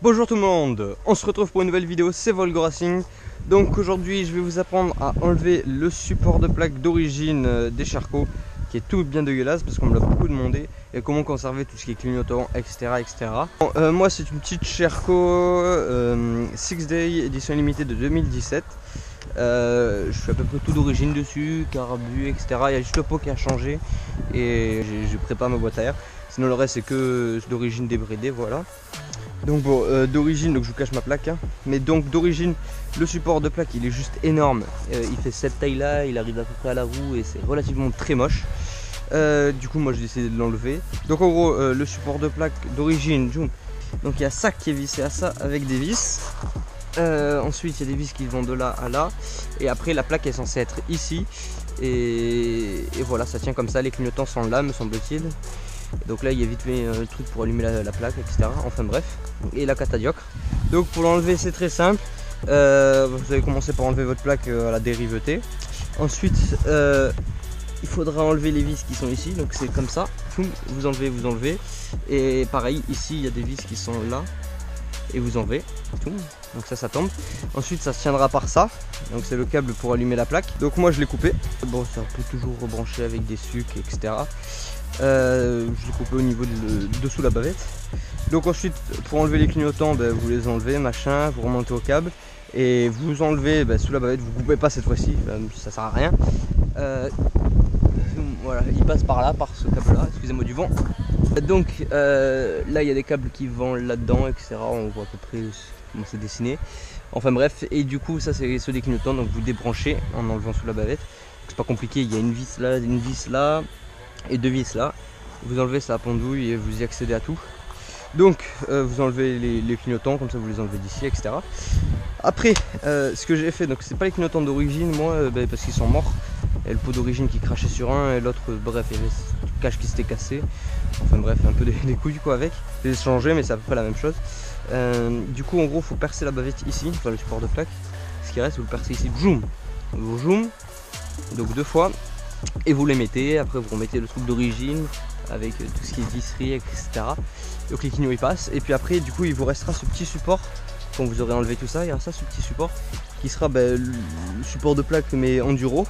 Bonjour tout le monde, on se retrouve pour une nouvelle vidéo, c'est Volgoracing. Donc aujourd'hui je vais vous apprendre à enlever le support de plaque d'origine des Sherco, qui est tout bien dégueulasse parce qu'on me l'a beaucoup demandé, et comment conserver tout ce qui est clignotant, etc. Bon, moi c'est une petite Sherco 6 Day édition limitée de 2017. Je suis à peu près tout d'origine dessus, carbu, etc. Il y a juste le pot qui a changé et je prépare ma boîte à air. Sinon le reste c'est que d'origine débridée, voilà. Donc bon, d'origine, donc je vous cache ma plaque, hein. Mais donc d'origine, le support de plaque il est juste énorme. Il fait cette taille là, il arrive à peu près à la roue et c'est relativement très moche. Du coup moi j'ai décidé de l'enlever. Donc en gros le support de plaque d'origine, donc il y a ça qui est vissé à ça avec des vis. Ensuite il y a des vis qui vont de là à là. Et après la plaque est censée être ici. Et voilà, ça tient comme ça, les clignotants sont là me semble-t-il. Donc là il y a vite fait un truc pour allumer la plaque, etc. Enfin bref, et la catadiocre. Donc pour l'enlever c'est très simple. Vous allez commencer par enlever votre plaque à la dérivetée. Ensuite il faudra enlever les vis qui sont ici, donc c'est comme ça. Vous enlevez. Et pareil ici il y a des vis qui sont là. Et vous enlevez. Donc ça tombe. Ensuite ça se tiendra par ça. Donc c'est le câble pour allumer la plaque. Donc moi je l'ai coupé. Bon, ça peut toujours rebrancher avec des sucs, etc. Je l'ai coupé au niveau de dessous la bavette. Donc ensuite pour enlever les clignotants, vous les enlevez, machin, vous remontez au câble et vous enlevez sous la bavette. Vous coupez pas cette fois-ci, ça sert à rien. Voilà, il passe par là, par ce câble là, excusez-moi du vent. Donc là il y a des câbles qui vont là-dedans, etc. On voit à peu près comment c'est dessiné. Enfin bref, et du coup ça c'est ceux des clignotants, donc vous débranchez en enlevant sous la bavette. C'est pas compliqué, il y a une vis là et deux vis là. Vous enlevez ça pendouille et vous y accédez à tout. Donc vous enlevez les clignotants, comme ça vous les enlevez d'ici, etc. Après ce que j'ai fait, donc c'est pas les clignotants d'origine moi, parce qu'ils sont morts. Et le pot d'origine qui crachait sur un et l'autre, bref, il y avait ce cache qui s'était cassé. Enfin bref, un peu des couilles quoi avec. Je les ai changés mais c'est à peu près la même chose. Du coup en gros faut percer la bavette ici, enfin le support de plaque. Ce qui reste vous le percez ici, boum, vous zoom, donc deux fois. Et vous les mettez, après vous remettez le truc d'origine avec tout ce qui est visserie, etc. Donc les clignotants ils passent. Et puis après du coup il vous restera ce petit support. Quand vous aurez enlevé tout ça, il y aura ça, ce petit support qui sera le support de plaque mais enduro.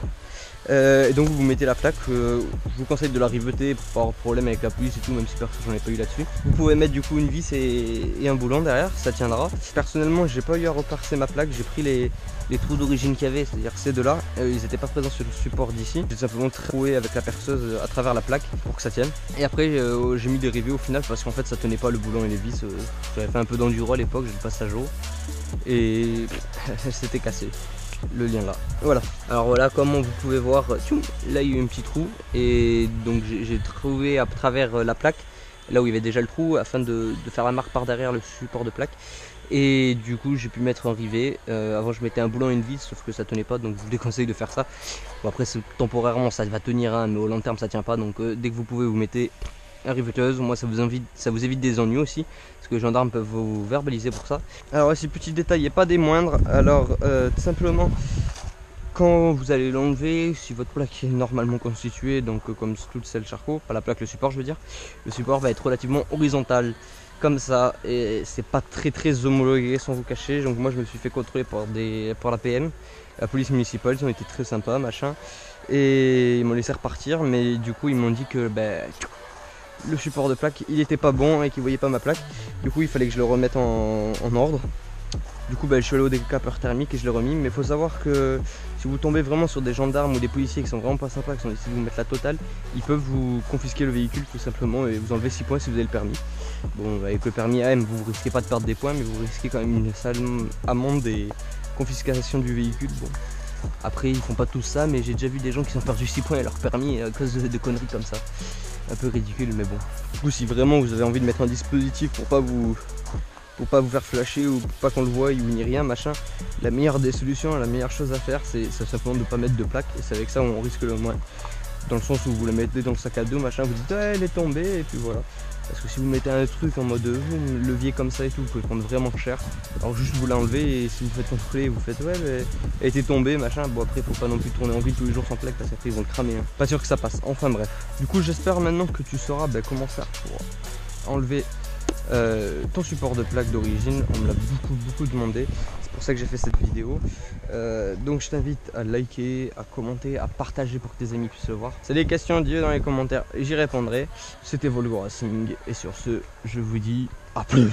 Et donc vous mettez la plaque, je vous conseille de la riveter pour pas avoir de problème avec la police et tout, même si perso j'en ai pas eu là-dessus. Vous pouvez mettre du coup une vis et un boulon derrière, ça tiendra. Personnellement j'ai pas eu à repercer ma plaque, j'ai pris les trous d'origine qu'il y avait, c'est-à-dire ces deux là, ils n'étaient pas présents sur le support d'ici. J'ai simplement troué avec la perceuse à travers la plaque pour que ça tienne. Et après j'ai mis des rivets au final parce qu'en fait ça tenait pas le boulon et les vis. J'avais fait un peu d'enduro à l'époque, j'ai le passage haut et c'était cassé. Le lien là, voilà. Alors voilà, comment vous pouvez voir, là il y a eu un petit trou et donc j'ai trouvé à travers la plaque là où il y avait déjà le trou afin de faire la marque par derrière le support de plaque. Et du coup j'ai pu mettre un rivet. Avant je mettais un boulon et une vis sauf que ça tenait pas, donc je vous déconseille de faire ça. Bon, après temporairement ça va tenir hein, mais au long terme ça tient pas, donc dès que vous pouvez vous mettez un riveteuse. Moi ça vous évite des ennuis aussi, parce que les gendarmes peuvent vous verbaliser pour ça. Alors ces petits détails et pas des moindres. Alors tout simplement quand vous allez l'enlever, si votre plaque est normalement constituée, donc comme toute celle Sherco, pas la plaque, le support je veux dire, le support va être relativement horizontal comme ça et c'est pas très homologué sans vous cacher. Donc moi je me suis fait contrôler par la PM, la police municipale, ils ont été très sympas machin, et ils m'ont laissé repartir, mais du coup ils m'ont dit que le support de plaque il était pas bon et qu'ils voyaient pas ma plaque. Du coup il fallait que je le remette en ordre. Du coup je suis allé au décapeur thermique et je l'ai remis. Mais il faut savoir que si vous tombez vraiment sur des gendarmes ou des policiers qui sont vraiment pas sympas, qui sont décidés de vous mettre la totale, ils peuvent vous confisquer le véhicule tout simplement et vous enlever 6 points si vous avez le permis. Bon, avec le permis AM vous risquez pas de perdre des points, mais vous risquez quand même une sale amende et confiscation du véhicule. Bon, après ils font pas tout ça, mais j'ai déjà vu des gens qui ont perdu 6 points à leur permis à cause de conneries comme ça. Un peu ridicule, mais bon. Du coup si vraiment vous avez envie de mettre un dispositif pour pas vous faire flasher ou pas qu'on le voie ou ni rien machin, la meilleure des solutions, la meilleure chose à faire c'est simplement de ne pas mettre de plaque, et c'est avec ça on risque le moins. Dans le sens où vous la mettez dans le sac à dos machin, vous dites elle est tombée et puis voilà. Parce que si vous mettez un truc en mode levier comme ça et tout, vous pouvez prendre vraiment cher. Alors juste vous l'enlevez et si vous faites contrôler, vous faites ouais mais elle était tombée machin. Bon après faut pas non plus tourner en ville tous les jours sans plaque parce qu'après ils vont le cramer. Hein. Pas sûr que ça passe. Enfin bref. Du coup j'espère maintenant que tu sauras comment faire pour enlever ton support de plaque d'origine. On me l'a beaucoup demandé, c'est pour ça que j'ai fait cette vidéo. Donc je t'invite à liker, à commenter, à partager pour que tes amis puissent le voir. C'est des questions Dieu dans les commentaires, j'y répondrai. C'était Volgo Racing et sur ce je vous dis à plus.